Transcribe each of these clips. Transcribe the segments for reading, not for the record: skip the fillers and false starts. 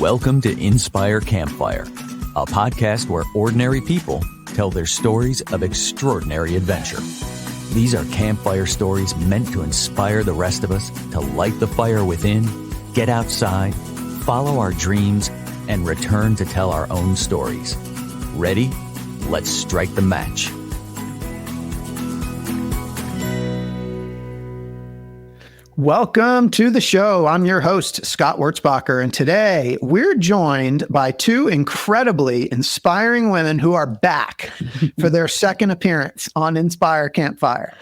Welcome to Inspire Campfire, a podcast where ordinary people tell their stories of extraordinary adventure. These are campfire stories meant to inspire the rest of us to light the fire within, get outside, follow our dreams, and return to tell our own stories. Ready? Let's strike the match. Welcome to the show. I'm your host, Scott Wurtzbacher, and today we're joined by two incredibly inspiring women who are back for their second appearance on Inspire Campfire.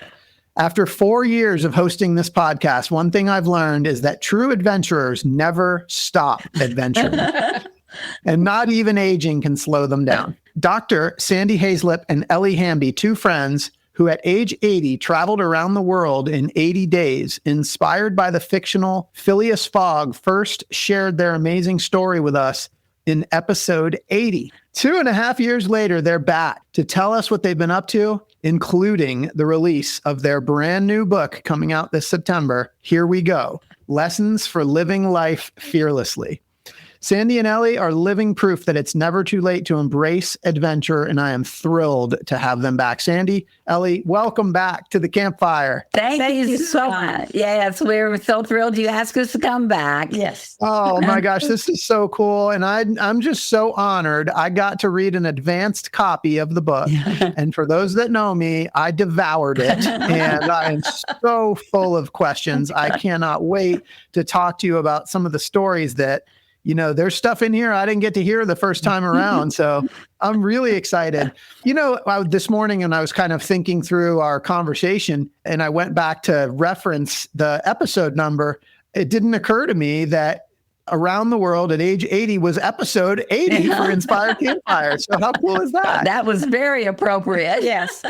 After 4 years of hosting this podcast, one thing I've learned is that true adventurers never stop adventuring, and not even aging can slow them down. Dr. Sandy Hazelip and Ellie Hamby, two friends who at age 80 traveled around the world in 80 days, inspired by the fictional Phileas Fogg, first shared their amazing story with us in episode 80. 2.5 years later, they're back to tell us what they've been up to, including the release of their brand new book coming out this September. Here we go. Lessons for Living Life Fearlessly. Sandy and Ellie are living proof that it's never too late to embrace adventure, and I am thrilled to have them back. Sandy, Ellie, welcome back to the campfire. Thank you so much. Yes, we're so thrilled you asked us to come back. Yes. Oh my gosh, this is so cool. And I'm just so honored. I got to read an advanced copy of the book. And for those that know me, I devoured it. And I am so full of questions. I cannot wait to talk to you about some of the stories that, you know, there's stuff in here I didn't get to hear the first time around. So I'm really excited. You know, this morning, and I was kind of thinking through our conversation, and I went back to reference the episode number. It didn't occur to me that Around the World at age 80 was episode 80 for Inspire Campfire. So how cool is that? That was very appropriate. Yes.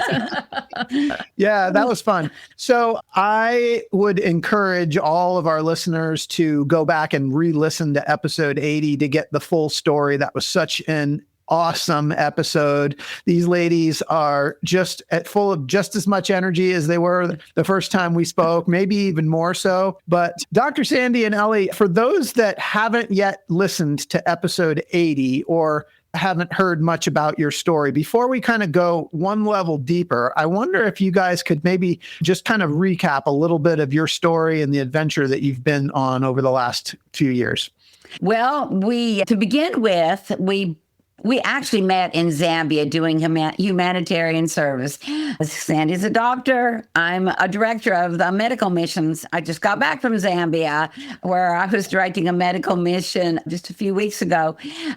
Yeah, that was fun. So I would encourage all of our listeners to go back and re-listen to episode 80 to get the full story. That was such an awesome episode. These ladies are just full of just as much energy as they were the first time we spoke, maybe even more so. But Dr. Sandy and Ellie, for those that haven't yet listened to episode 80 or haven't heard much about your story, before we kind of go one level deeper, I wonder if you guys could maybe just kind of recap a little bit of your story and the adventure that you've been on over the last few years. Well, to begin with, we actually met in Zambia doing humanitarian service. Sandy's a doctor. I'm a director of the medical missions. I just got back from Zambia, where I was directing a medical mission just a few weeks ago.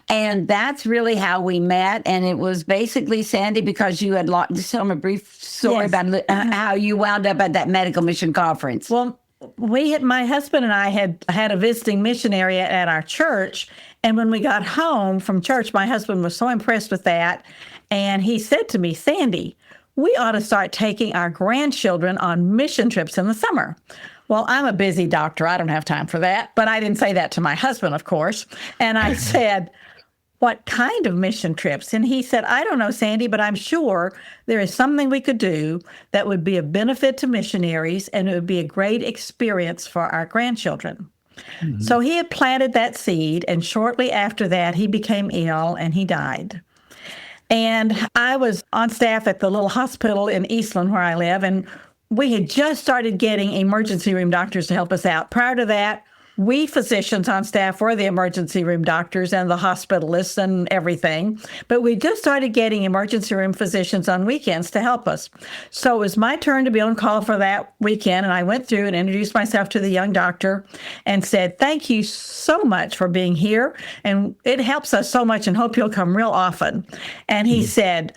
And that's really how we met. And it was basically, Sandy, because you had just tell me a brief story about how you wound up at that medical mission conference. Well, my husband and I had a visiting missionary at our church. And when we got home from church, my husband was so impressed with that. And he said to me, Sandy, we ought to start taking our grandchildren on mission trips in the summer. Well, I'm a busy doctor. I don't have time for that. But I didn't say that to my husband, of course. And I said, what kind of mission trips? And he said, I don't know, Sandy, but I'm sure there is something we could do that would be a benefit to missionaries, and it would be a great experience for our grandchildren. Mm-hmm. So he had planted that seed, and shortly after that, he became ill and he died. And I was on staff at the little hospital in Eastland where I live, and we had just started getting emergency room doctors to help us out. Prior to that, we physicians on staff were the emergency room doctors and the hospitalists and everything, but we just started getting emergency room physicians on weekends to help us. So it was my turn to be on call for that weekend, and I went through and introduced myself to the young doctor and said, thank you so much for being here, and it helps us so much and hope you'll come real often. And he said,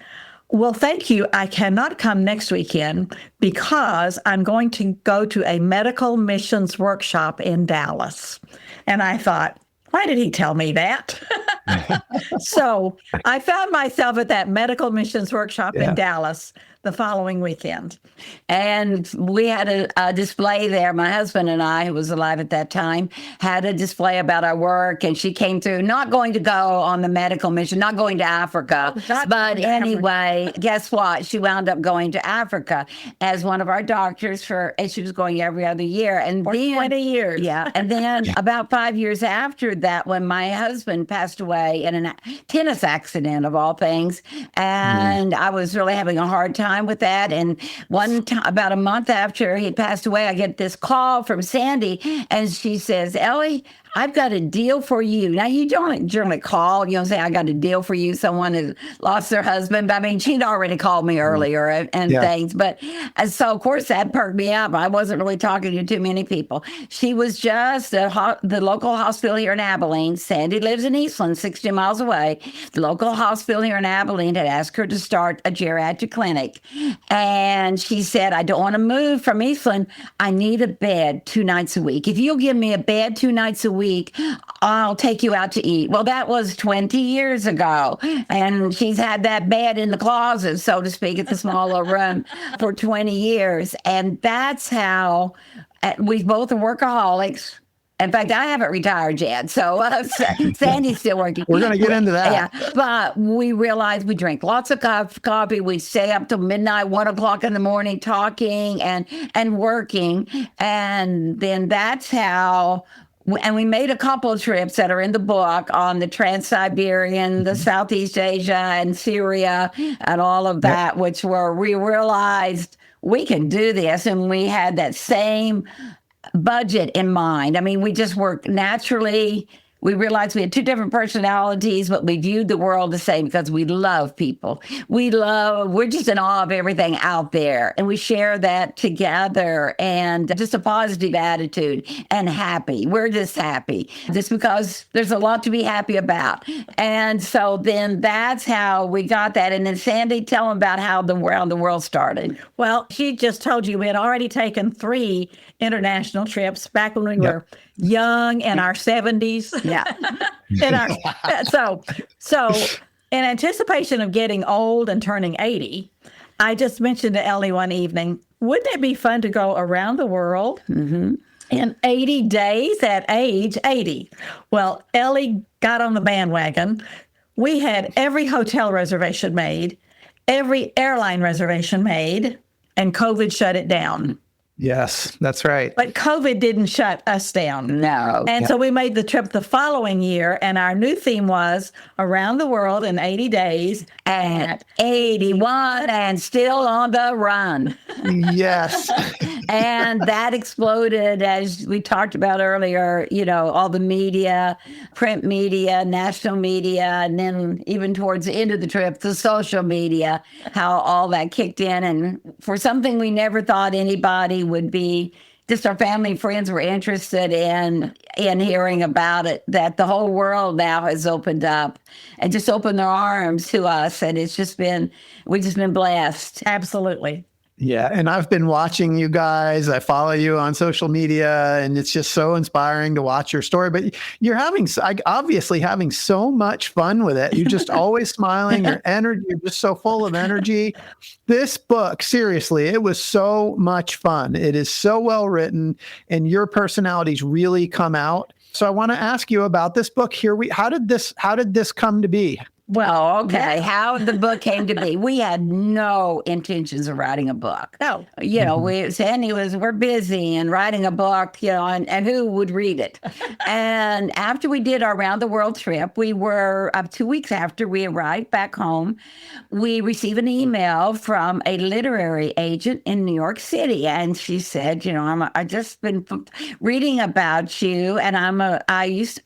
well, thank you. I cannot come next weekend because I'm going to go to a medical missions workshop in Dallas. And I thought, why did he tell me that? So I found myself at that medical missions workshop in Dallas the following weekend. And we had a display there. My husband and I, who was alive at that time, had a display about our work. And she came through, not going to go on the medical mission, not going to Africa. But anyway, guess what? She wound up going to Africa as one of our doctors and she was going every other year. And For 20 years. Yeah. And then about 5 years after that, when my husband passed away in a tennis accident of all things, and I was really having a hard time with that. And one time, about a month after he passed away, I get this call from Sandy, and she says, Ellie, I've got a deal for you. Now, you don't generally call, say, I got a deal for you. Someone has lost their husband. But I mean, she'd already called me earlier and things. But so, of course, that perked me up. I wasn't really talking to too many people. She was just the local hospital here in Abilene. Sandy lives in Eastland, 60 miles away. The local hospital here in Abilene had asked her to start a geriatric clinic. And she said, I don't want to move from Eastland. I need a bed 2 nights a week. If you'll give me a bed 2 nights a week, I'll take you out to eat. Well, that was 20 years ago. And she's had that bed in the closet, so to speak, at the smaller room for 20 years. And that's how we both are workaholics. In fact, I haven't retired yet, so Sandy's still working. We're going to get into that. Yeah, but we realized we drink lots of coffee. We stay up till midnight, 1 o'clock in the morning, talking and working. And then that's how... And we made a couple of trips that are in the book on the Trans-Siberian, the Southeast Asia, and Syria, and all of that, which we realized we can do this. And we had that same budget in mind. I mean, we just worked naturally. We realized we had 2 different personalities, but we viewed the world the same because we love people. We're just in awe of everything out there. And we share that together, and just a positive attitude and happy. We're just happy just because there's a lot to be happy about. And so then that's how we got that. And then Sandy, tell them about how the world started. Well, she just told you we had already taken 3 international trips back when we were young in our 70s. Yeah. So in anticipation of getting old and turning 80, I just mentioned to Ellie one evening, wouldn't it be fun to go around the world in 80 days at age 80? Well, Ellie got on the bandwagon. We had every hotel reservation made, every airline reservation made, and COVID shut it down. Yes, that's right. But COVID didn't shut us down. No. And so we made the trip the following year, and our new theme was around the world in 80 days At 81 and still on the run. Yes. And that exploded, as we talked about earlier, all the media, print media, national media, and then even towards the end of the trip, the social media, how all that kicked in. And for something we never thought anybody would be, just our family and friends were interested in hearing about it, that the whole world now has opened up and just opened their arms to us. And we've just been blessed. Absolutely. Yeah. And I've been watching you guys. I follow you on social media, and it's just so inspiring to watch your story. But you're obviously having so much fun with it. You're just always smiling. Your energy, you're just so full of energy. This book, seriously, it was so much fun. It is so well written, and your personalities really come out. So I want to ask you about this book here. How did this come to be? Well, okay. How the book came to be. We had no intentions of writing a book. No. Sandy we're busy and writing a book, and who would read it? And after we did our round the world trip, we were 2 weeks after we arrived back home, we received an email from a literary agent in New York City. And she said, I just been reading about you, and I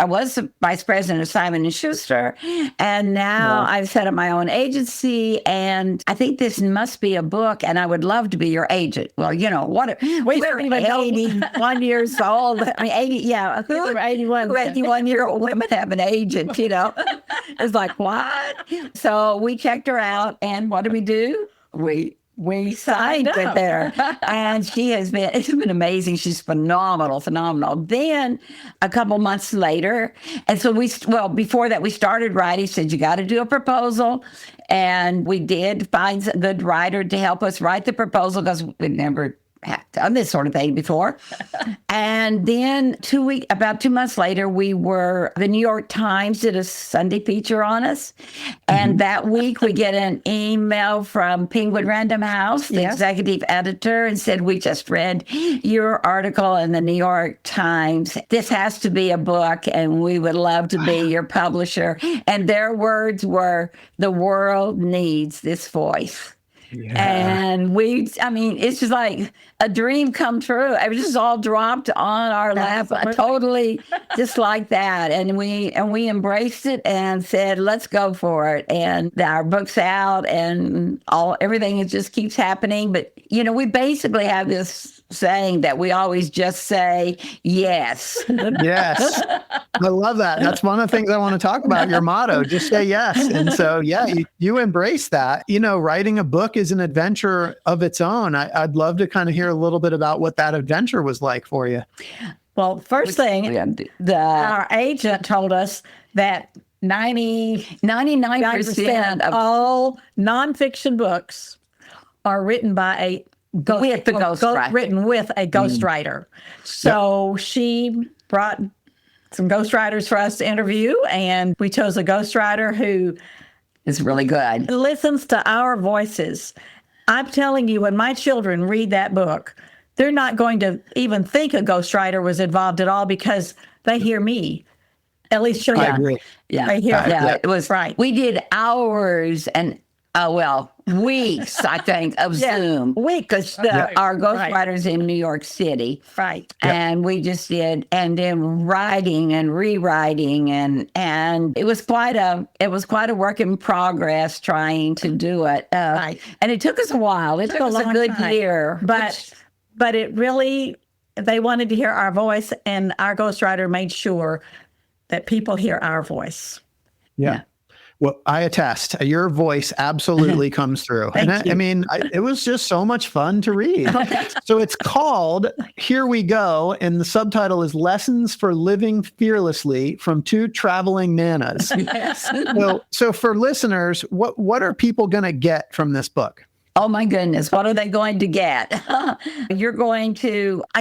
was the vice president of Simon & Schuster, and now I've set up my own agency, and I think this must be a book, and I would love to be your agent. Well, we're 81 years old. I mean, 80, yeah. Who 81-year-old women have an agent, It's like, what? So we checked her out, and what do? We we signed with her. And it's been amazing. She's phenomenal. Then a couple months later, and so before that we started writing, said, you got to do a proposal. And we did find a good writer to help us write the proposal because we'd never done this sort of thing before. And then about 2 months later, the New York Times did a Sunday feature on us. And that week we get an email from Penguin Random House, the executive editor, and said, we just read your article in the New York Times. This has to be a book and we would love to be your publisher. And their words were, the world needs this voice. Yeah. And it's just like a dream come true. It was just all dropped on our lap, totally just like that. And we embraced it and said, let's go for it. And our book's out and everything just keeps happening. But, we basically have this saying that we always just say yes. Yes. I love that. That's one of the things I want to talk about, your motto, just say yes. And so, you embrace that. Writing a book is an adventure of its own. I'd love to kind of hear a little bit about what that adventure was like for you. Well, first thing, our agent told us that 99% of all nonfiction books are written by written with a ghostwriter. So she brought some ghostwriters for us to interview, and we chose a ghostwriter who is really good. Listens to our voices. I'm telling you, when my children read that book, they're not going to even think a ghostwriter was involved at all because they hear me. At least I agree. They hear. It was right. We did hours and weeks, I think, of Zoom. Because our ghostwriter's in New York City. Right. And we just did, and then writing and rewriting, and it was quite a work in progress trying to do it. Right. And it took us a while. It took us a good year. But it really, they wanted to hear our voice, and our ghostwriter made sure that people hear our voice. Yeah. Well, I attest. Your voice absolutely comes through. It was just so much fun to read. So it's called Here We Go, and the subtitle is Lessons for Living Fearlessly from Two Traveling Nanas. Yes. So for listeners, what are people going to get from this book? Oh, my goodness. What are they going to get? I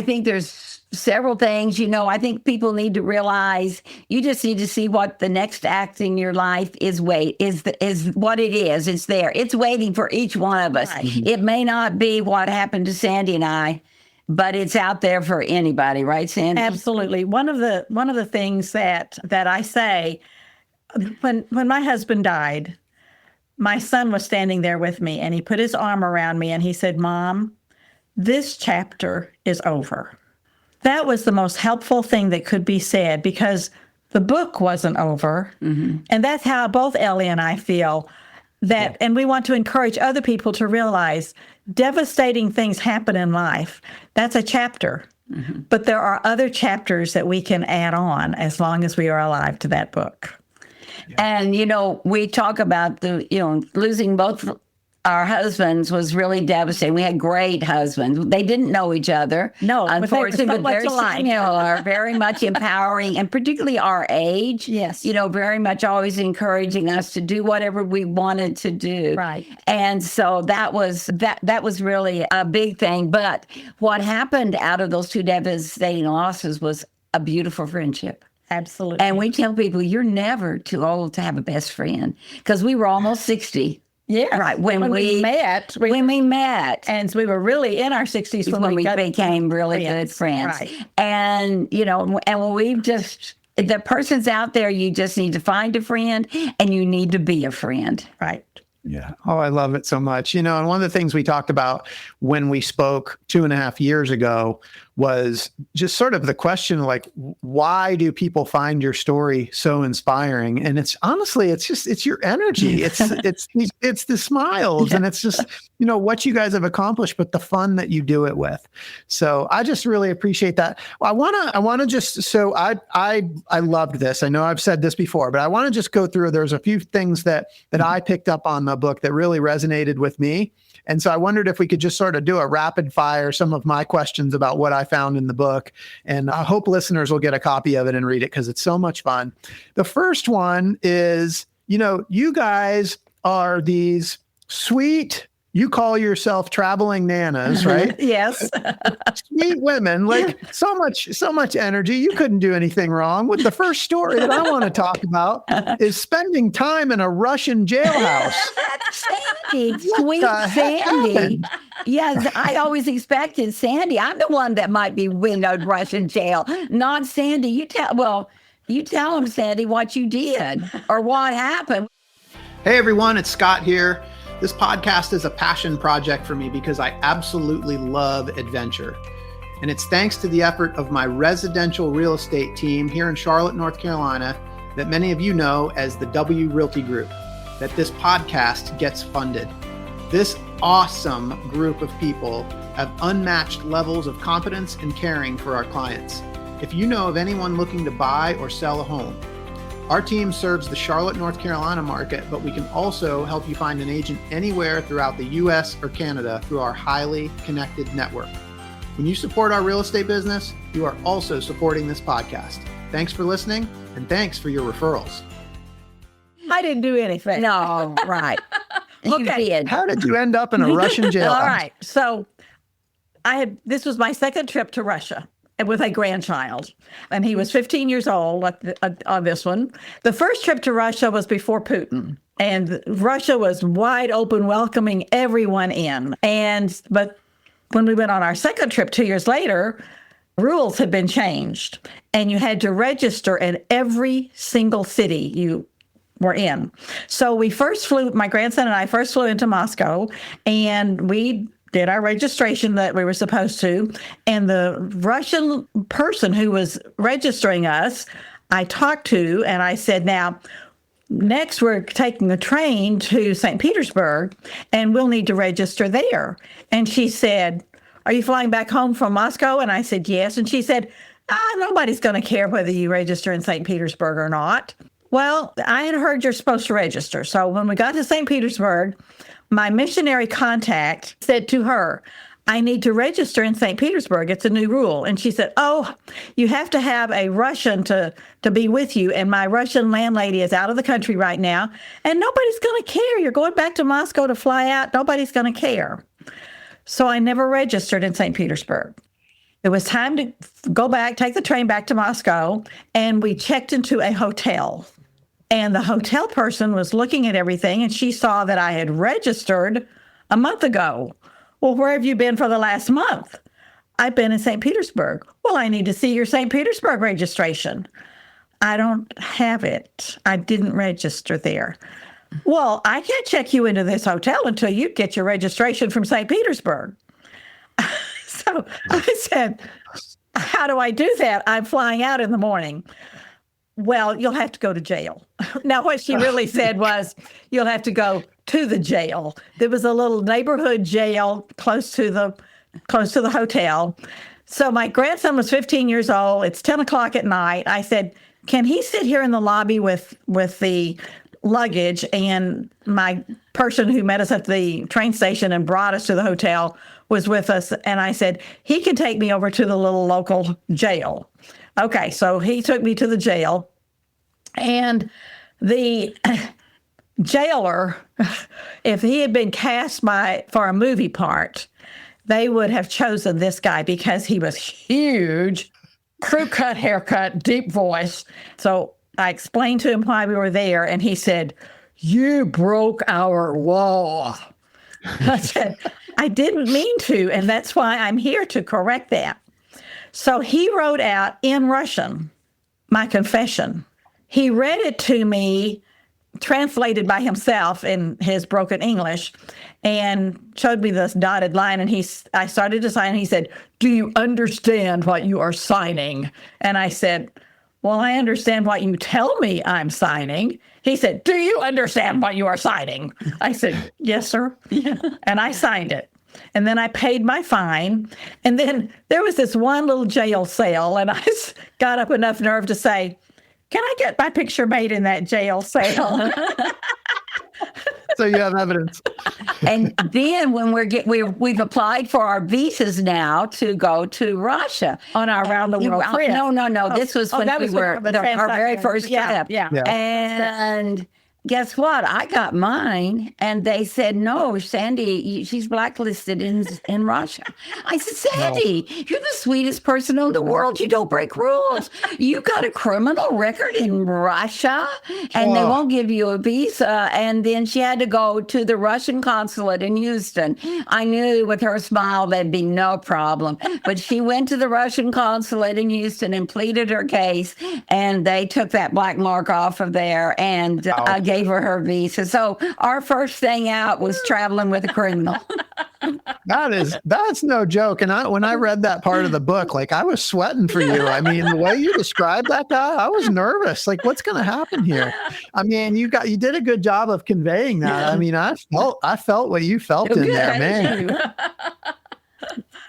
think there's several things. I think people need to realize you just need to see what the next act in your life is what it is. It's there. It's waiting for each one of us. Right. It may not be what happened to Sandy and I, but it's out there for anybody. Right, Sandy? Absolutely. One of the things that I say, when my husband died, my son was standing there with me, and he put his arm around me and he said, Mom, this chapter is over. That was the most helpful thing that could be said because the book wasn't over. Mm-hmm. And that's how both Ellie and I feel that, and we want to encourage other people to realize devastating things happen in life. That's a chapter. Mm-hmm. But there are other chapters that we can add on as long as we are alive to that book. And, we talk about losing both our husbands was really devastating. We had great husbands. They didn't know each other. No, unfortunately, but they're similar, very much empowering, and particularly our age. Yes. Very much always encouraging us to do whatever we wanted to do. Right. And so that was really a big thing. But what happened out of those two devastating losses was a beautiful friendship. Absolutely. And we tell people you're never too old to have a best friend because we were almost 60. Yeah. When we met. And we were really in our 60s when we became really good friends. Right. And, and when the person's out there, you just need to find a friend and you need to be a friend. Right. Yeah. Oh, I love it so much. And one of the things we talked about when we spoke 2.5 years ago was just sort of the question, like, why do people find your story so inspiring? And it's honestly, it's your energy. It's the smiles, and it's just, what you guys have accomplished, but the fun that you do it with. So I just really appreciate that. I want to just, so I loved this. I know I've said this before, but I want to just go through, there's a few things that I picked up on the book that really resonated with me. And so I wondered if we could just sort of do a rapid fire, some of my questions about what I found in the book. And I hope listeners will get a copy of it and read it because it's so much fun. The first one is, you guys are these sweet, you call yourself traveling nanas, right? Yes. Sweet women, like so much energy. You couldn't do anything wrong. With the first story that I want to talk about is spending time in a Russian jailhouse. Sandy, sweet Sandy. Yes, I always expected Sandy. I'm the one that might be windowed Russian jail, not Sandy. You tell him, Sandy, what you did or what happened. Hey everyone, it's Scott here. This podcast is a passion project for me because I absolutely love adventure. And it's thanks to the effort of my residential real estate team here in Charlotte, North Carolina, that many of you know as the W Realty Group, that this podcast gets funded. This awesome group of people have unmatched levels of competence and caring for our clients. If you know of anyone looking to buy or sell a home, our team serves the Charlotte, North Carolina market, but we can also help you find an agent anywhere throughout the US or Canada through our highly connected network. When you support our real estate business, you are also supporting this podcast. Thanks for listening, and thanks for your referrals. I didn't do anything. No, right. You did. How did you end up in a Russian jail? All right. So this was my second trip to Russia with a grandchild, and he was 15 years old on this one. The first trip to Russia was before Putin, and Russia was wide open, welcoming everyone in. But when we went on our second trip 2 years later, rules had been changed, and you had to register in every single city you were in. So my grandson and I first flew into Moscow, and we did our registration that we were supposed to. And the Russian person who was registering us, I talked to, and I said, now, next we're taking a train to St. Petersburg, and we'll need to register there. And she said, are you flying back home from Moscow? And I said, yes. And she said, nobody's going to care whether you register in St. Petersburg or not. Well, I had heard you're supposed to register. So when we got to St. Petersburg, my missionary contact said to her, I need to register in St. Petersburg. It's a new rule. And she said, oh, you have to have a Russian to be with you. And my Russian landlady is out of the country right now. And nobody's going to care. You're going back to Moscow to fly out. Nobody's going to care. So I never registered in St. Petersburg. It was time to go back, take the train back to Moscow. And we checked into a hotel. And the hotel person was looking at everything, and she saw that I had registered a month ago. Well, where have you been for the last month? I've been in St. Petersburg. Well, I need to see your St. Petersburg registration. I don't have it. I didn't register there. Well, I can't check you into this hotel until you get your registration from St. Petersburg. So I said, how do I do that? I'm flying out in the morning. Well, you'll have to go to jail. Now, what she really said was, you'll have to go to the jail. There was a little neighborhood jail close to the hotel. So my grandson was 15 years old. It's 10 o'clock at night. I said, can he sit here in the lobby with the luggage? And my person who met us at the train station and brought us to the hotel was with us. And I said, he can take me over to the little local jail. Okay, so he took me to the jail, and the jailer, if he had been cast for a movie part, they would have chosen this guy because he was huge, crew cut haircut, deep voice. So I explained to him why we were there, and he said, you broke our law. I said, I didn't mean to, and that's why I'm here to correct that. So he wrote out in Russian my confession. He read it to me translated by himself in his broken English and showed me this dotted line. And I started to sign. And he said, "Do you understand what you are signing?" And I said, "Well, I understand what you tell me I'm signing." He said, "Do you understand what you are signing?" I said, "Yes, sir." Yeah. And I signed it. And then I paid my fine. And then there was this one little jail cell. And I got up enough nerve to say, "Can I get my picture made in that jail cell?" So you have evidence. And then when we've applied for our visas now to go to Russia On our round the world trip. No. This was when we were our very first trip. Yeah. And guess what? I got mine, and they said, "No, Sandy, she's blacklisted in Russia." I said, "Sandy, you're the sweetest person in the world. You don't break rules. You got a criminal record in Russia, and they won't give you a visa." And then she had to go to the Russian consulate in Houston. I knew with her smile there'd be no problem, but she went to the Russian consulate in Houston and pleaded her case, and they took that black mark off of there and gave her visa. So our first thing out was traveling with a criminal. That's no joke. And when I read that part of the book, like, I was sweating for you. I mean, the way you described that guy, I was nervous. Like, what's going to happen here? I mean, you did a good job of conveying that. Yeah. I mean, I felt what you felt in there, man.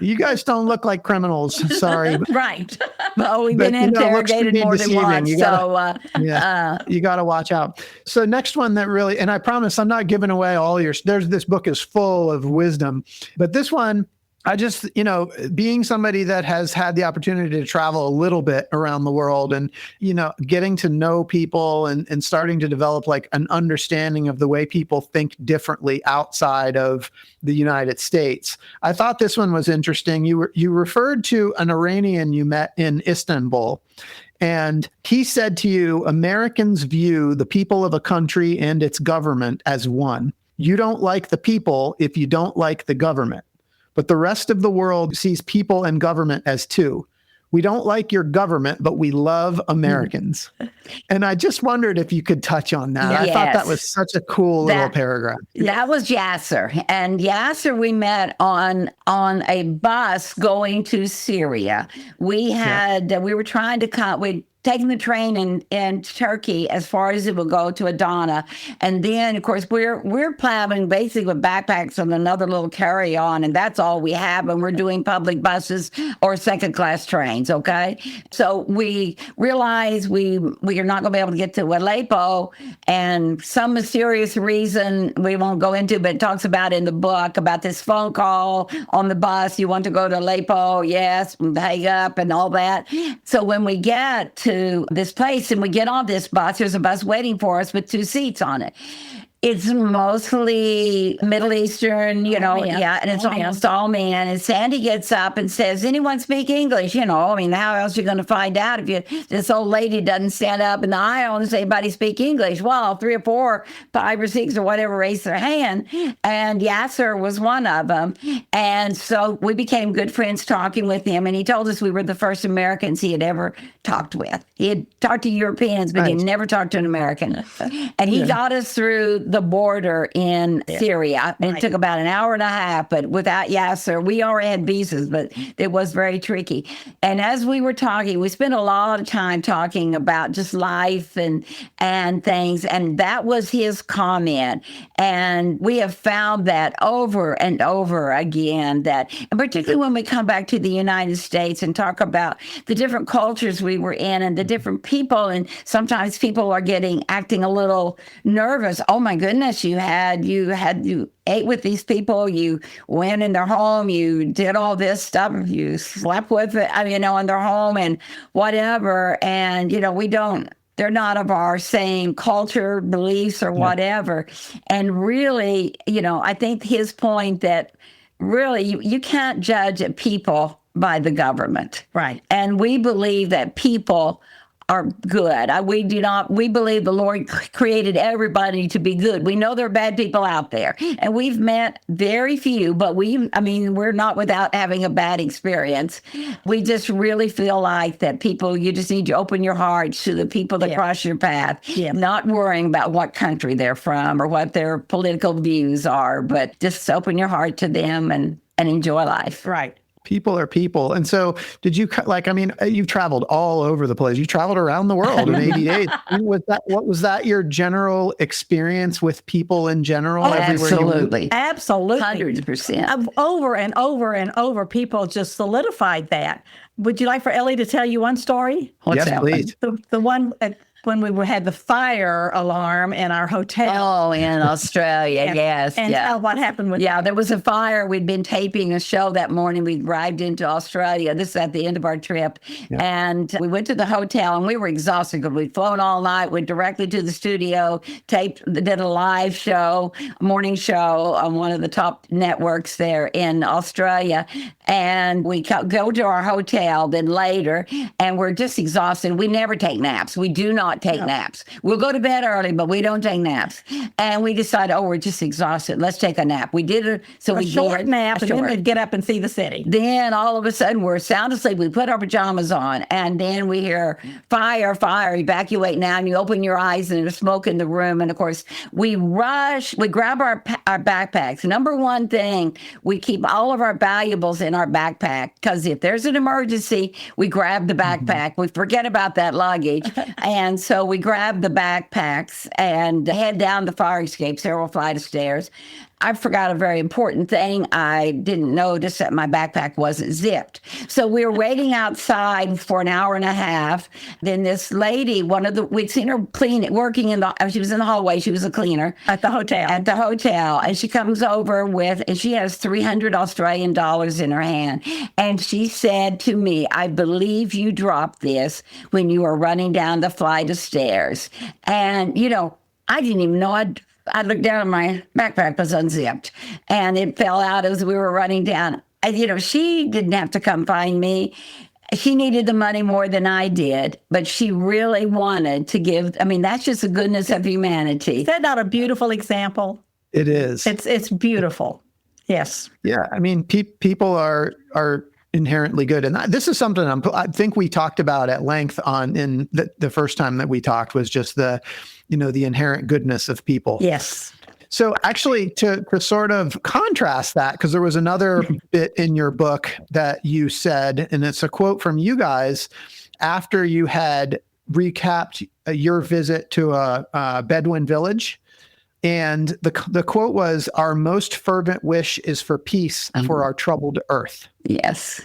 You guys don't look like criminals. Sorry. Right. Well, we've been interrogated more than once. You got to watch out. So next one that really, and I promise I'm not giving away all this book is full of wisdom, but this one, I just, being somebody that has had the opportunity to travel a little bit around the world and, getting to know people and starting to develop like an understanding of the way people think differently outside of the United States. I thought this one was interesting. You referred to an Iranian you met in Istanbul, and he said to you, "Americans view the people of a country and its government as one. You don't like the people if you don't like the government. But the rest of the world sees people and government as two. We don't like your government, but we love Americans." And I just wondered if you could touch on that. Yes. I thought that was such a cool little paragraph. That was Yasser. And Yasser we met on a bus going to Syria. We were trying to taking the train in Turkey as far as it would go to Adana. And then, of course, we're traveling basically with backpacks and another little carry-on, and that's all we have. And we're doing public buses or second-class trains, okay? So we realize we are not going to be able to get to Aleppo, and some mysterious reason we won't go into, but it talks about in the book about this phone call on the bus. "You want to go to Aleppo?" "Yes," hang up and all that. So when we get to this place and we get on this bus, there's a bus waiting for us with 2 seats on it. It's mostly Middle Eastern, and it's almost all men. And Sandy gets up and says, "Anyone speak English?" How else are you going to find out if this old lady doesn't stand up in the aisle and say, "Anybody speak English?" Well, 3 or 4, 5 or 6 or whatever raised their hand. And Yasser was one of them. And so we became good friends talking with him. And he told us we were the first Americans he had ever talked with. He had talked to Europeans, but he had never talked to an American. And he got us through the border in Syria. And it took about an hour and a half, but without Yasser, we already had visas, but it was very tricky. And as we were talking, we spent a lot of time talking about just life and things. And that was his comment. And we have found that over and over again, and particularly when we come back to the United States and talk about the different cultures we were in and the different people. And sometimes people are acting a little nervous. "Oh my goodness, you ate with these people, you went in their home, you did all this stuff, you slept with it, in their home and whatever." And, they're not of our same culture, beliefs or whatever. And really, I think his point that really you can't judge a people by the government. Right. And we believe that people are good. We believe the Lord created everybody to be good. We know there are bad people out there, and we've met very few, but we're not without having a bad experience. We just really feel like that people, you just need to open your heart to the people that cross your path, not worrying about what country they're from or what their political views are, but just open your heart to them and enjoy life. Right. People are people. And so did you, you've traveled all over the place. You traveled around the world in 80 days. What was that your general experience with people in general? Absolutely. Absolutely. 100%. Over and over and over, people just solidified that. Would you like for Ellie to tell you one story? What's yes, that please. The one when we had the fire alarm in our hotel. Oh, in Australia, yes. And tell what happened with there was a fire. We'd been taping a show that morning. We arrived into Australia. This is at the end of our trip. Yeah. And we went to the hotel, and we were exhausted because we'd flown all night, went directly to the studio, did a live show, a morning show on one of the top networks there in Australia. And we go to our hotel then later, and we're just exhausted. We never take naps. We do not take naps. We'll go to bed early, but we don't take naps. And we decided, we're just exhausted. Let's take a nap. We did it. So we short nap, and then we'd get up and see the city. Then all of a sudden, we're sound asleep. We put our pajamas on, and then we hear fire, evacuate now. And you open your eyes, and there's smoke in the room. And of course, we rush. We grab our backpacks. Number one thing, we keep all of our valuables in our backpack, because if there's an emergency, we grab the backpack. We forget about that luggage. And so we grabbed the backpacks and head down the fire escape, several flight of stairs. I forgot a very important thing. I didn't notice that my backpack wasn't zipped. So we were waiting outside for an hour and a half. Then this lady, we'd seen her working she was in the hallway. She was a cleaner. At the hotel. And she comes over and she has 300 Australian dollars in her hand. And she said to me, I believe you dropped this when you were running down the flight of stairs. And, I didn't even know I looked down and my backpack was unzipped, and it fell out as we were running down. She didn't have to come find me. She needed the money more than I did, but she really wanted to give. That's just the goodness of humanity. Is that not a beautiful example? It is. It's beautiful. Yes. Yeah. People are inherently good. And this is something I think we talked about at length in the first time that we talked, was just the inherent goodness of people. Yes. So actually to sort of contrast that, because there was another bit in your book that you said, and it's a quote from you guys after you had recapped your visit to a Bedouin village. And the quote was, our most fervent wish is for peace for our troubled earth. Yes.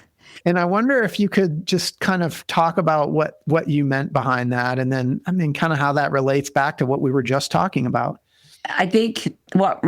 And I wonder if you could just kind of talk about what you meant behind that. And then, kind of how that relates back to what we were just talking about. I think what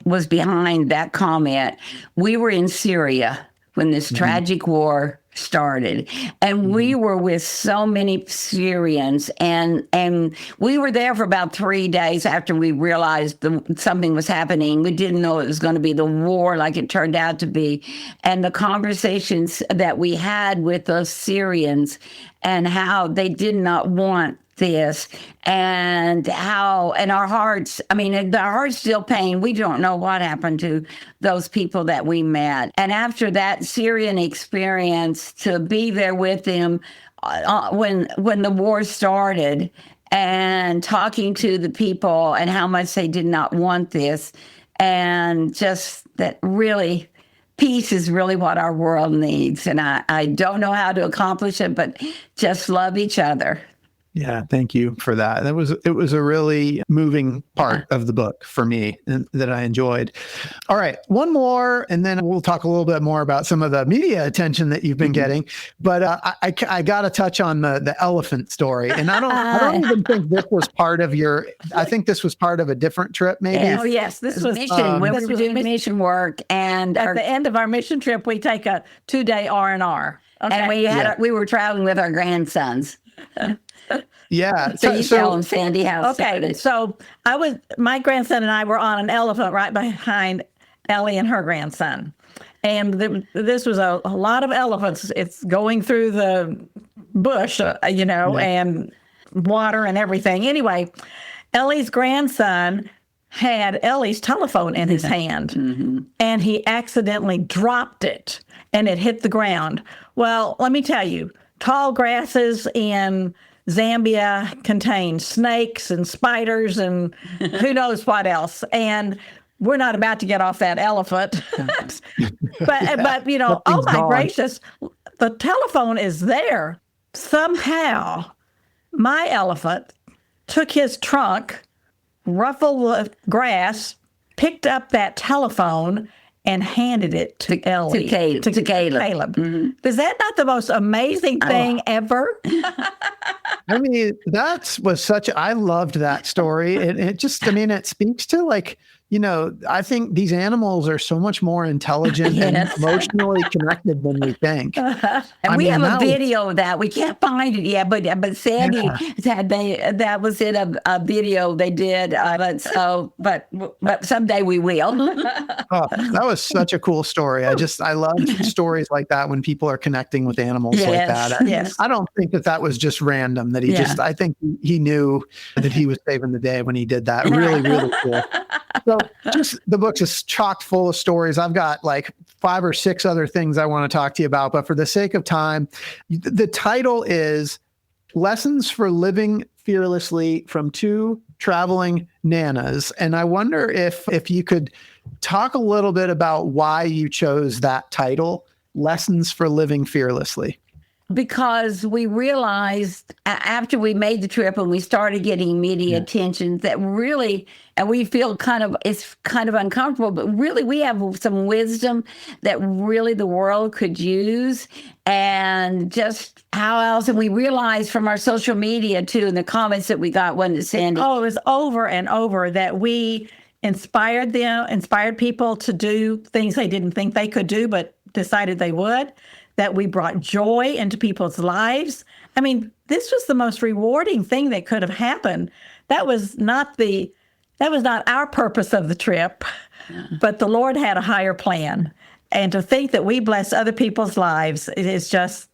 was behind that comment, we were in Syria when this tragic war started, and we were with so many Syrians, and we were there for about 3 days after we realized something was happening. We didn't know it was going to be the war like it turned out to be, and the conversations that we had with those Syrians and how they did not want this, and our hearts, our hearts still pain. We don't know what happened to those people that we met. And after that Syrian experience, to be there with them when the war started, and talking to the people and how much they did not want this, and just that really peace is really what our world needs. And I don't know how to accomplish it, but just love each other. Yeah, thank you for that. It was a really moving part of the book for me that I enjoyed. All right, one more, and then we'll talk a little bit more about some of the media attention that you've been getting. But I got to touch on the elephant story, and I don't even think this was part of your. I think this was part of a different trip, maybe. Yes. Oh yes, this was mission. When we were doing mission work, and at the end of our mission trip, we take a 2-day R&R, and we were traveling with our grandsons. Yeah. So tell them, Sandy, how it started. So my grandson and I were on an elephant right behind Ellie and her grandson. And this was a lot of elephants. It's going through the bush, and water and everything. Anyway, Ellie's grandson had Ellie's telephone in his hand, and he accidentally dropped it, and it hit the ground. Well, let me tell you, tall grasses in Zambia contain snakes and spiders and who knows what else. And we're not about to get off that elephant. but oh my gracious, the telephone is there. Somehow, my elephant took his trunk, ruffled the grass, picked up that telephone, and handed it to Ellie. To Caleb. Mm-hmm. Is that not the most amazing thing ever? I mean, I loved that story. It speaks to I think these animals are so much more intelligent and emotionally connected than we think. And we have a video of that. We can't find it yet, but Sandy said that was in a video they did. But someday we will. That was such a cool story. I love stories like that when people are connecting with animals like that. Yes. I don't think that was just random. That I think he knew that he was saving the day when he did that. Really, really cool. So the book's just chock full of stories. I've got like 5 or 6 other things I want to talk to you about, but for the sake of time, the title is Lessons for Living Fearlessly from 2 Traveling Nanas. And I wonder if you could talk a little bit about why you chose that title, Lessons for Living Fearlessly. Because we realized after we made the trip and we started getting media attention that really, and we feel it's kind of uncomfortable, but really we have some wisdom that really the world could use. And just how else? And we realized from our social media too, and the comments that we got, wasn't it, Sandy? Oh, it was over and over that we inspired people to do things they didn't think they could do, but decided they would. That we brought joy into people's lives. I mean, this was the most rewarding thing that could have happened. That was not our purpose of the trip, but the Lord had a higher plan. And to think that we bless other people's lives, it is just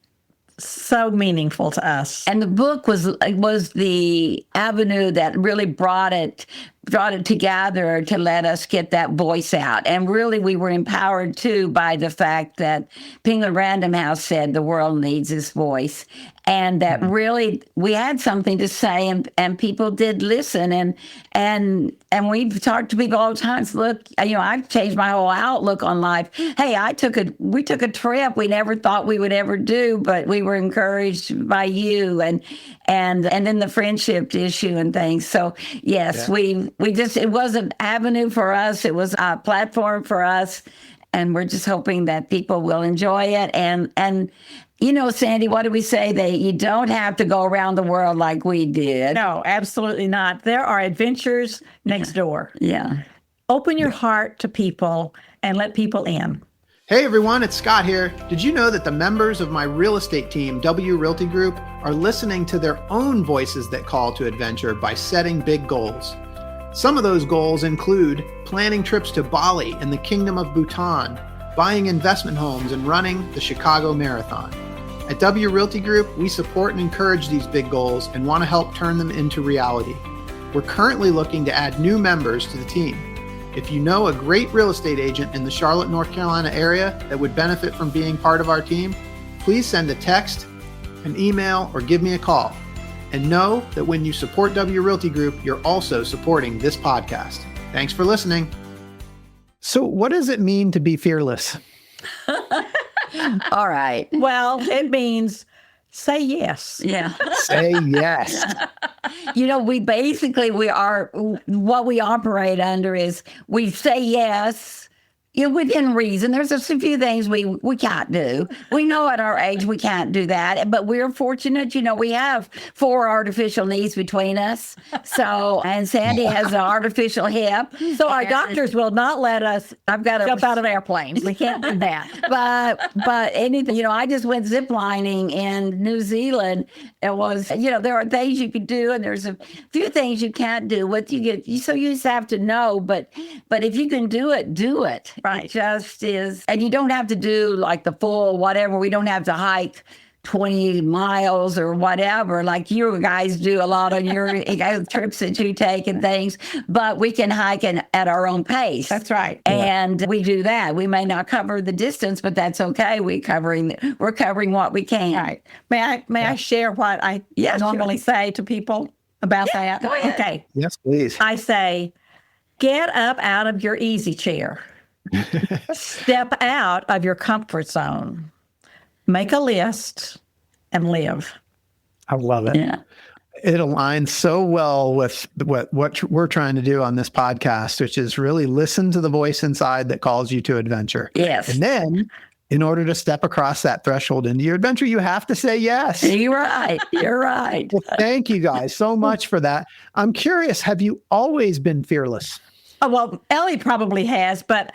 so meaningful to us. And the book was the avenue that really brought it together to let us get that voice out. And really, we were empowered, too, by the fact that Penguin Random House said the world needs this voice. And that really, we had something to say, and people did listen. And we've talked to people all the time. Look, I've changed my whole outlook on life. Hey, we took a trip we never thought we would ever do, but we were encouraged by you and then the friendship issue and things. So yes, it was an avenue for us. It was a platform for us. And we're just hoping that people will enjoy it. And Sandy, what do we say? That you don't have to go around the world like we did. No, absolutely not. There are adventures next door. Yeah. Open your heart to people and let people in. Hey everyone, it's Scott here. Did you know that the members of my real estate team, W Realty Group, are listening to their own voices that call to adventure by setting big goals? Some of those goals include planning trips to Bali and the Kingdom of Bhutan, buying investment homes, and running the Chicago Marathon. At W Realty Group, we support and encourage these big goals and want to help turn them into reality. We're currently looking to add new members to the team. If you know a great real estate agent in the Charlotte, North Carolina area that would benefit from being part of our team, please send a text, an email, or give me a call. And know that when you support W Realty Group, you're also supporting this podcast. Thanks for listening. So what does it mean to be fearless? All right. Well, it means say yes. Yeah. Say yes. What we operate under is we say yes, within reason. There's a few things we can't do. We know at our age we can't do that, but we're fortunate, we have 4 artificial knees between us. So, and Sandy has an artificial hip. So our doctors will not let us jump out of airplanes. We can't do that. But anything, I just went ziplining in New Zealand. It was, there are things you can do and there's a few things you can't do. So you just have to know, but if you can do it, do it. Right. It just is. And you don't have to do like the full whatever. We don't have to hike 20 miles or whatever, like you guys do a lot on your trips that you take and things, but we can hike at our own pace. That's right. And we do that. We may not cover the distance, but that's okay. We're covering what we can. Right. May I share what I normally say to people about that? Go ahead. Okay. Yes, please. I say, get up out of your easy chair. Step out of your comfort zone. Make a list and live. I love it. Yeah. It aligns so well with what we're trying to do on this podcast, which is really listen to the voice inside that calls you to adventure. Yes. And then in order to step across that threshold into your adventure, you have to say yes. You're right. You're right. Well, thank you guys so much for that. I'm curious, have you always been fearless? Oh, well, Ellie probably has, but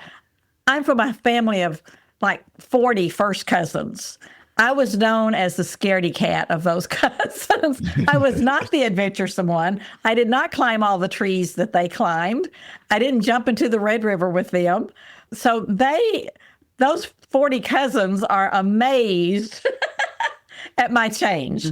I'm from a family of like 40 first cousins. I was known as the scaredy cat of those cousins. I was not the adventuresome one. I did not climb all the trees that they climbed. I didn't jump into the Red River with them. So those 40 cousins are amazed at my change.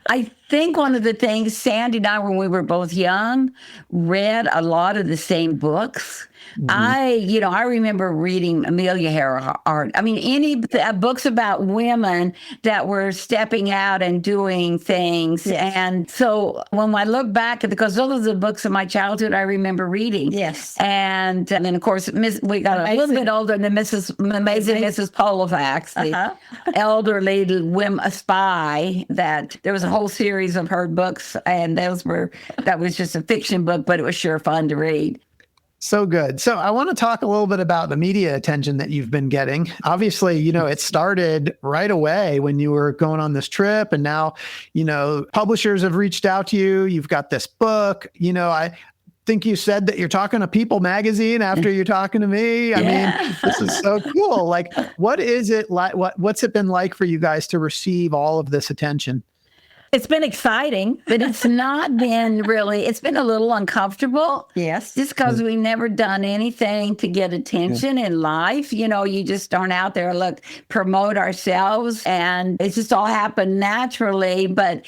I think one of the things, Sandy and I, when we were both young, read a lot of the same books. I remember reading Amelia Earhart. I mean, any books about women that were stepping out and doing things. Yes. And so when I look back because those are the books of my childhood I remember reading. Yes. And then, of course, we got a little bit older than Amazing Mrs. Polifax, the elderly spy, that there was a whole series of her books. And that was just a fiction book, but it was sure fun to read. So good. So I want to talk a little bit about the media attention that you've been getting. Obviously, it started right away when you were going on this trip, and now, publishers have reached out to you. You've got this book. I think you said that you're talking to People magazine after you're talking to me. I mean, this is so cool. Like, what is it like? What's it been like for you guys to receive all of this attention? It's been exciting. But it's not been really, it's been a little uncomfortable. Yes. Just because we've never done anything to get attention in life. You just aren't out there, promote ourselves. And it's just all happened naturally. But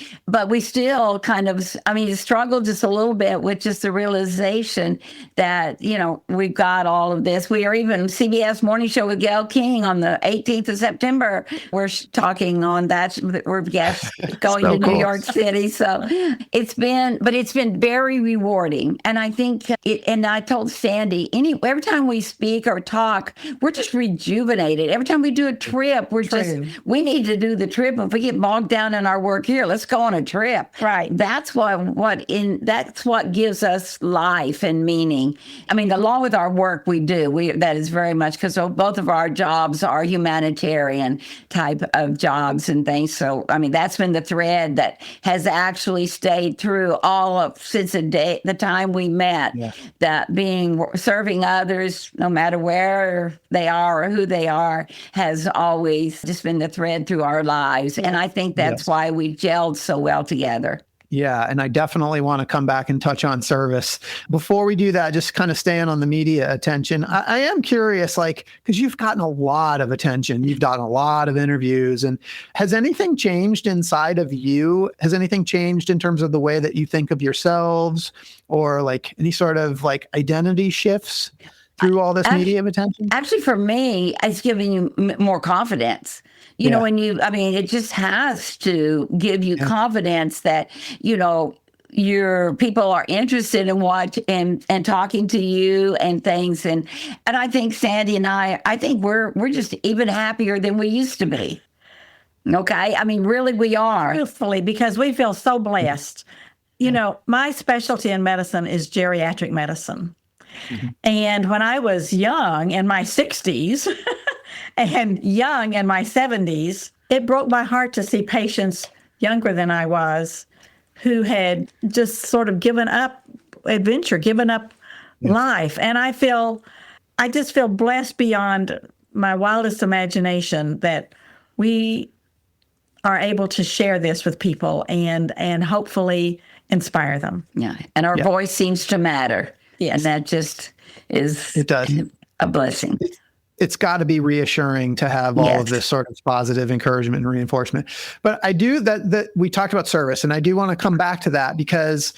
we still struggled just a little bit with just the realization that, we've got all of this. We are even CBS Morning Show with Gail King on the 18th of September. We're talking on that. We're guests going so to cool. New York City. So it's been very rewarding. And I think and I told Sandy, every time we speak or talk, we're just rejuvenated. Every time we do a trip, we need to do the trip. If we get bogged down in our work here, let's go on a trip. Right. That's what gives us life and meaning. I mean, along with our work, that is very much because both of our jobs are humanitarian type of jobs and things. So, I mean, that's been the thread that has actually stayed through since the time we met. Yeah. That serving others, no matter where they are or who they are, has always just been the thread through our lives. And I think that's why we gelled so well together. Yeah. And I definitely want to come back and touch on service. Before we do that, just kind of staying on the media attention, I am curious, because you've gotten a lot of attention, you've done a lot of interviews, and has anything changed inside of you? Has anything changed in terms of the way that you think of yourselves, or any sort of identity shifts through all this media attention? Actually, for me, it's giving you more confidence. It just has to give you confidence that, your people are interested in what and talking to you and things. And I think Sandy and I think we're just even happier than we used to be. Okay. I mean, really, we are. Truthfully, because we feel so blessed. My specialty in medicine is geriatric medicine. Mm-hmm. And when I was young in my 60s and young in my 70s, it broke my heart to see patients younger than I was who had just sort of given up adventure, given up life. And I just feel blessed beyond my wildest imagination that we are able to share this with people and hopefully inspire them. Yeah. And our voice seems to matter. Yes. And that just is it does. a blessing. it's got to be reassuring to have all of this sort of positive encouragement and reinforcement. But I do that we talked about service, and I do want to come back to that because,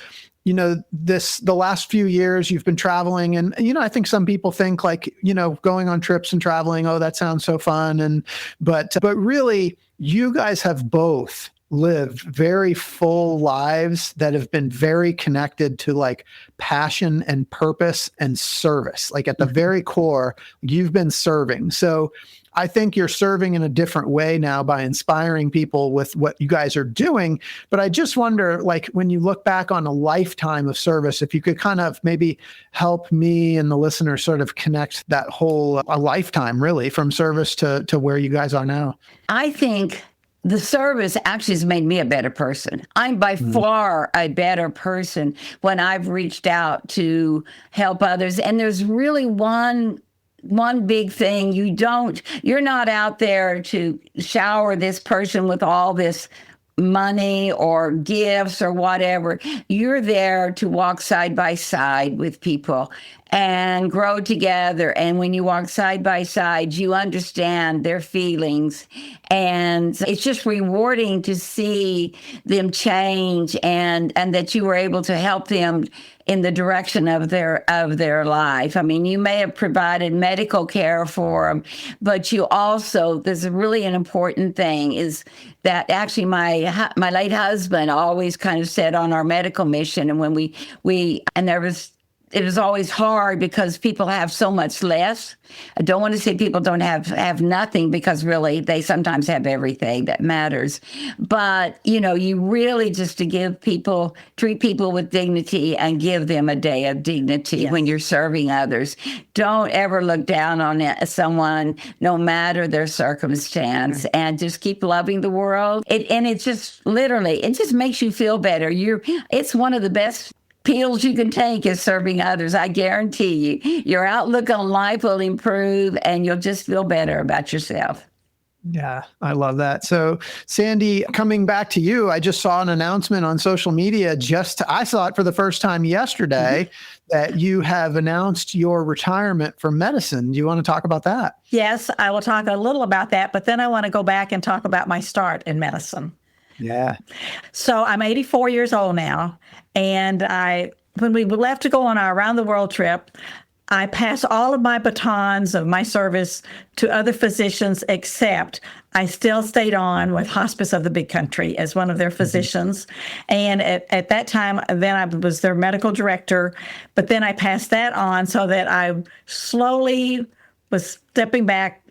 you know, the last few years you've been traveling, and, you know, I think some people think like, you know, going on trips and traveling, oh, that sounds so fun. But really you guys have both lived very full lives that have been very connected to like passion and purpose and service. Like at the very core, you've been serving. So I think you're serving in a different way now by inspiring people with what you guys are doing. But I just wonder, like, when you look back on a lifetime of service, if you could kind of maybe help me and the listener sort of connect that whole a lifetime really from service to where you guys are now. I think the service actually has made me a better person. I'm by far a better person when I've reached out to help others. And there's really one big thing. You're not out there to shower this person with all this money or gifts or whatever. You're there to walk side by side with people and grow together. And when you walk side by side, you understand their feelings. And it's just rewarding to see them change and that you were able to help them in the direction of their life. I mean, you may have provided medical care for them, but you also, there's a really an important thing is that actually my late husband always kind of said on our medical mission, and when it was always hard because people have so much less. I don't want to say people don't have nothing, because really they sometimes have everything that matters. But, you know, you really just to treat people with dignity and give them a day of dignity when you're serving others. Don't ever look down on someone, no matter their circumstance, and just keep loving the world. It just literally, it just makes you feel better. It's one of the best pills you can take is serving others. I guarantee you, your outlook on life will improve and you'll just feel better about yourself. Yeah, I love that. So, Sandy, coming back to you, I just saw an announcement on social media. I saw it for the first time yesterday that you have announced your retirement from medicine. Do you want to talk about that? Yes, I will talk a little about that, but then I want to go back and talk about my start in medicine. Yeah. So I'm 84 years old now. And when we left to go on our around the world trip, I passed all of my batons of my service to other physicians, except I still stayed on with Hospice of the Big Country as one of their physicians. And at that time, then I was their medical director. But then I passed that on so that I slowly was stepping back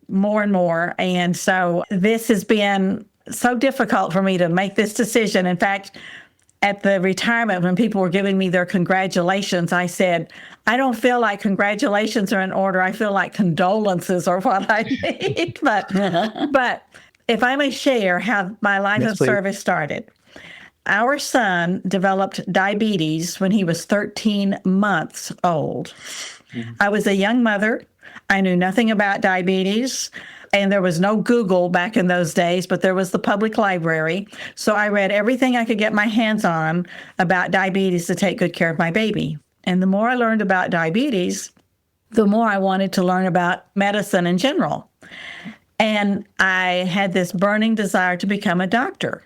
more and more. And so this has been so difficult for me to make this decision. In fact, at the retirement, when people were giving me their congratulations, I said, I don't feel like congratulations are in order. I feel like condolences are what I need. But if I may share how my life of service started. Our son developed diabetes when he was 13 months old. I was a young mother. I knew nothing about diabetes. And there was no Google back in those days, but there was the public library. So I read everything I could get my hands on about diabetes to take good care of my baby. And the more I learned about diabetes, the more I wanted to learn about medicine in general. And I had this burning desire to become a doctor.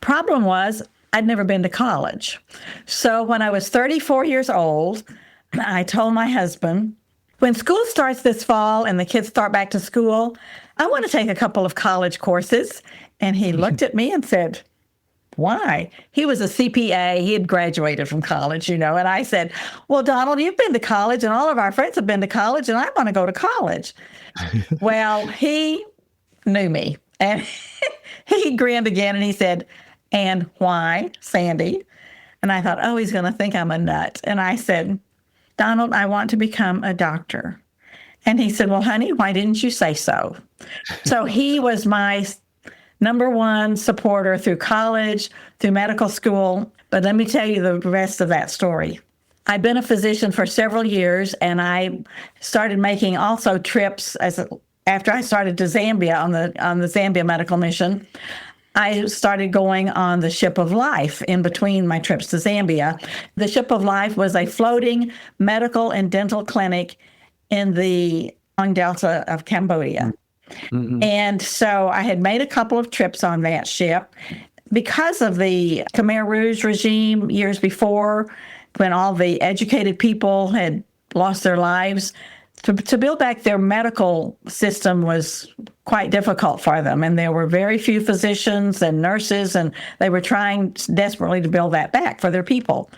Problem was, I'd never been to college. So when I was 34 years old, I told my husband, when school starts this fall and the kids start back to school, I want to take a couple of college courses. And he looked at me and said, why? He was a CPA. He had graduated from college, and I said, well, Donald, you've been to college and all of our friends have been to college and I want to go to college. Well, he knew me and he grinned again and he said, and why, Sandy? And I thought, oh, he's going to think I'm a nut. And I said, Donald, I want to become a doctor. And he said, well, honey, why didn't you say so? So he was my number one supporter through college, through medical school. But let me tell you the rest of that story. I've been a physician for several years, and I started making also trips after I started to Zambia on the Zambia medical mission. I started going on the Ship of Life in between my trips to Zambia. The Ship of Life was a floating medical and dental clinic in the Long Delta of Cambodia. Mhm. And so I had made a couple of trips on that ship because of the Khmer Rouge regime years before, when all the educated people had lost their lives. To build back their medical system was quite difficult for them. And there were very few physicians and nurses, and they were trying desperately to build that back for their people.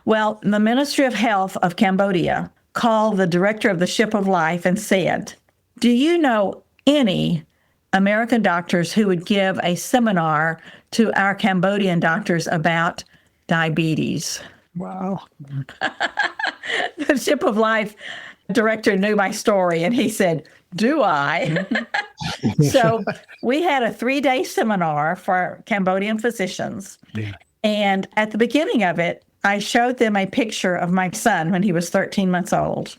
Well, the Ministry of Health of Cambodia called the director of the Ship of Life and said, "Do you know any American doctors who would give a seminar to our Cambodian doctors about diabetes?" Wow. The Ship of Life director knew my story, and he said, "Do I?" So we had a 3-day seminar for Cambodian physicians. Yeah. And at the beginning of it, I showed them a picture of my son when he was 13 months old.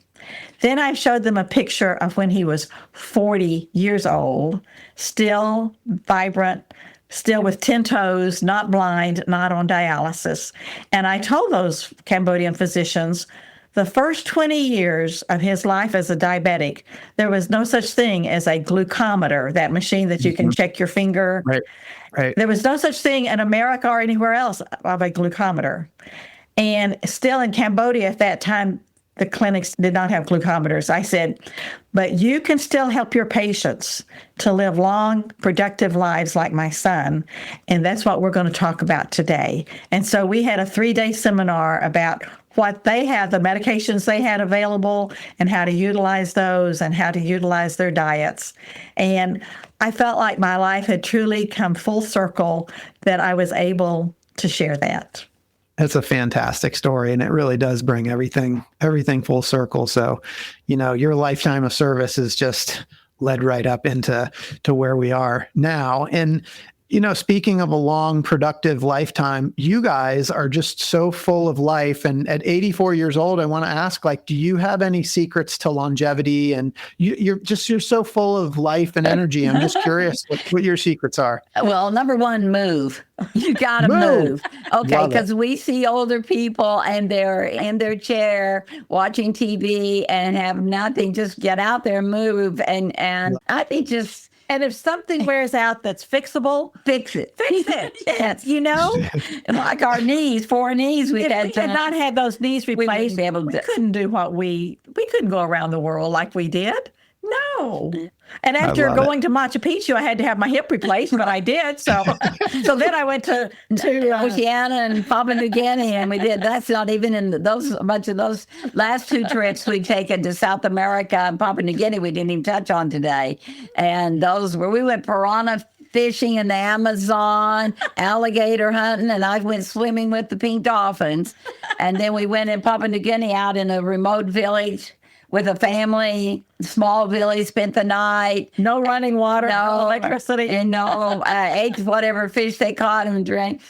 Then I showed them a picture of when he was 40 years old, still vibrant, still with 10 toes, not blind, not on dialysis. And I told those Cambodian physicians, the first 20 years of his life as a diabetic, there was no such thing as a glucometer, that machine that you can check your finger. Right. Right. There was no such thing in America or anywhere else of a glucometer. And still in Cambodia at that time, the clinics did not have glucometers. I said, but you can still help your patients to live long, productive lives like my son. And that's what we're going to talk about today. And so we had a 3-day seminar about what they had, the medications they had available, and how to utilize those and how to utilize their diets. And I felt like my life had truly come full circle, that I was able to share that. That's a fantastic story, and it really does bring everything full circle. So, your lifetime of service is just led right up into where we are now. And speaking of a long, productive lifetime, you guys are just so full of life. And at 84 years old, I want to ask, do you have any secrets to longevity? And you're so full of life and energy. I'm just curious what your secrets are. Well, number one, move. You got to move. Okay, because we see older people and they're in their chair watching TV and have nothing. Just get out there, move. And I think just... And if something wears out that's fixable, fix it. Fix it. Yes. Like our knees, 4 knees. If we had not had those knees replaced, be able to. We couldn't do we couldn't go around the world like we did. No. And after going to Machu Picchu, I had to have my hip replaced, but I did. So then I went to Oceania and Papua New Guinea, and we did. That's not even in much of those last 2 trips we've taken to South America and Papua New Guinea. We didn't even touch on today, and those where we went piranha fishing in the Amazon, alligator hunting, and I went swimming with the pink dolphins, and then we went in Papua New Guinea out in a remote village with a family, small village, spent the night. No running water, no electricity. And ate whatever fish they caught and drank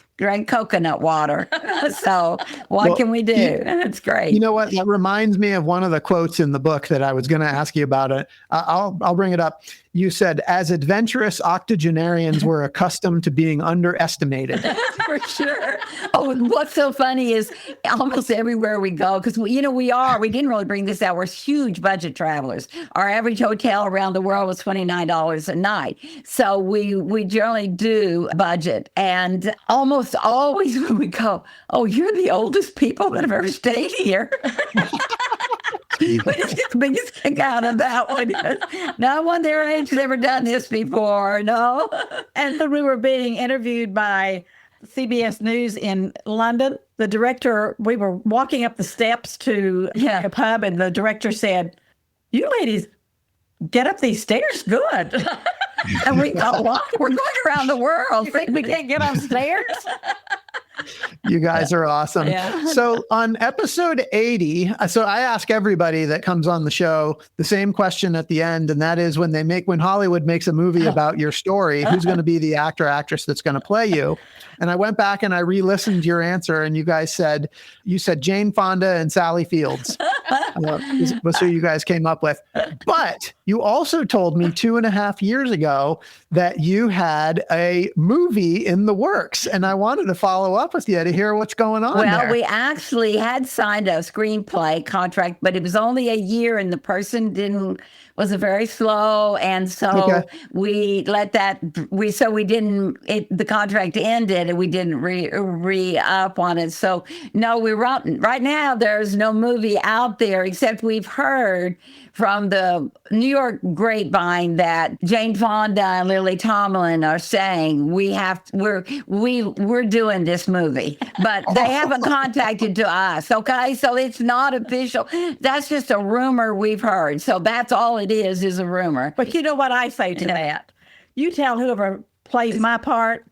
coconut water. So what can we do? It's great. You know what? That reminds me of one of the quotes in the book that I was going to ask you about. It. I'll bring it up. You said, as adventurous octogenarians, we're accustomed to being underestimated. For sure. Oh, what's so funny is almost everywhere we go, because we didn't really bring this out. We're huge budget travelers. Our average hotel around the world was $29 a night. So we generally do budget. And almost always when we go, oh, you're the oldest people that have ever stayed here. We just get the biggest kick out of that one. No one their age has ever done this before. No. And when we were being interviewed by CBS News in London, the director, we were walking up the steps to a pub, and the director said, "You ladies get up these stairs good." And we thought, what? We're going around the world. You think we can't get upstairs? You guys are awesome. Yeah. So on episode 80, so I ask everybody that comes on the show the same question at the end, and that is when Hollywood makes a movie about your story, who's going to be the actor, actress that's going to play you? And I went back and I re-listened to your answer, and you said Jane Fonda and Sally Fields was who you guys came up with. But you also told me 2.5 years ago that you had a movie in the works, and I wanted to follow up with you to hear what's going on Well, there. we actually had signed a screenplay contract, but it was only a year, and the person was very slow, and so we let that the contract ended, and we didn't re up on it. So no, right now there's no movie out there, except we've heard from the New York grapevine that Jane Fonda and Lily Tomlin are saying we're doing this movie, but they haven't contacted to us. Okay, so it's not official. That's just a rumor we've heard. So that's all it is a rumor. But you know what I say to that? You tell whoever plays my part,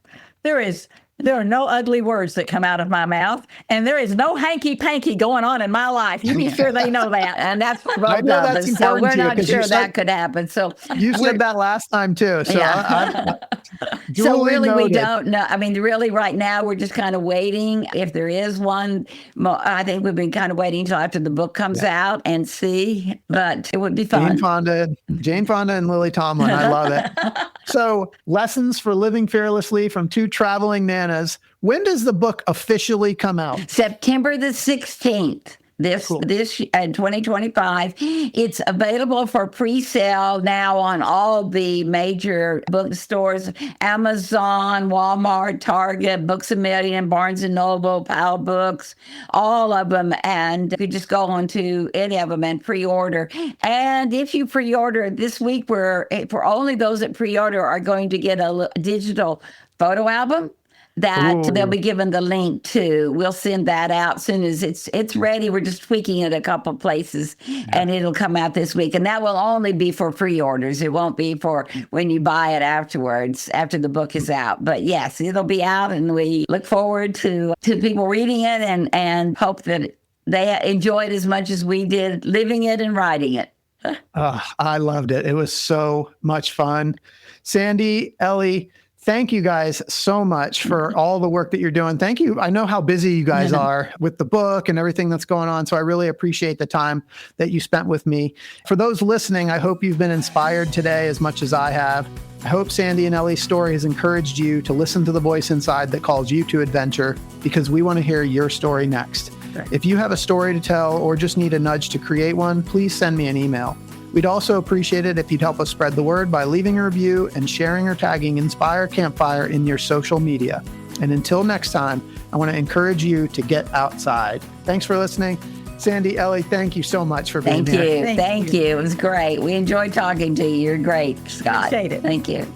there are no ugly words that come out of my mouth, and there is no hanky-panky going on in my life. You be sure they know that. And that's for both of us. So we're not sure that could happen. So you said that last time too. So yeah. So really, we don't know. I mean, really, right now, we're just kind of waiting. If there is one, I think we've been kind of waiting until after the book comes out and see. But it would be fun. Jane Fonda and Lily Tomlin. I love it. So, Lessons for Living Fearlessly from Two Traveling Nanas. When does the book officially come out? September the 16th. This 2025. It's available for pre-sale now on all the major bookstores: Amazon, Walmart, Target, Books A Million, Barnes and Noble, Powell Books, all of them. And you just go on to any of them and pre-order. And if you pre-order this week, for only those that pre-order are going to get a digital photo album that they'll be given the link to. We'll send that out as soon as it's ready. We're just tweaking it a couple places, and it'll come out this week. And that will only be for pre-orders. It won't be for when you buy it afterwards, after the book is out. But yes, it'll be out, and we look forward to people reading it and hope that they enjoy it as much as we did living it and writing it. I loved it. It was so much fun. Sandy, Ellie, thank you guys so much for all the work that you're doing. Thank you. I know how busy you guys are with the book and everything that's going on. So I really appreciate the time that you spent with me. For those listening, I hope you've been inspired today as much as I have. I hope Sandy and Ellie's story has encouraged you to listen to the voice inside that calls you to adventure, because we want to hear your story next. If you have a story to tell or just need a nudge to create one, please send me an email. We'd also appreciate it if you'd help us spread the word by leaving a review and sharing or tagging Inspire Campfire in your social media. And until next time, I want to encourage you to get outside. Thanks for listening. Sandy, Ellie, thank you so much for being here. Thank you. It was great. We enjoyed talking to you. You're great, Scott. Appreciate it. Thank you.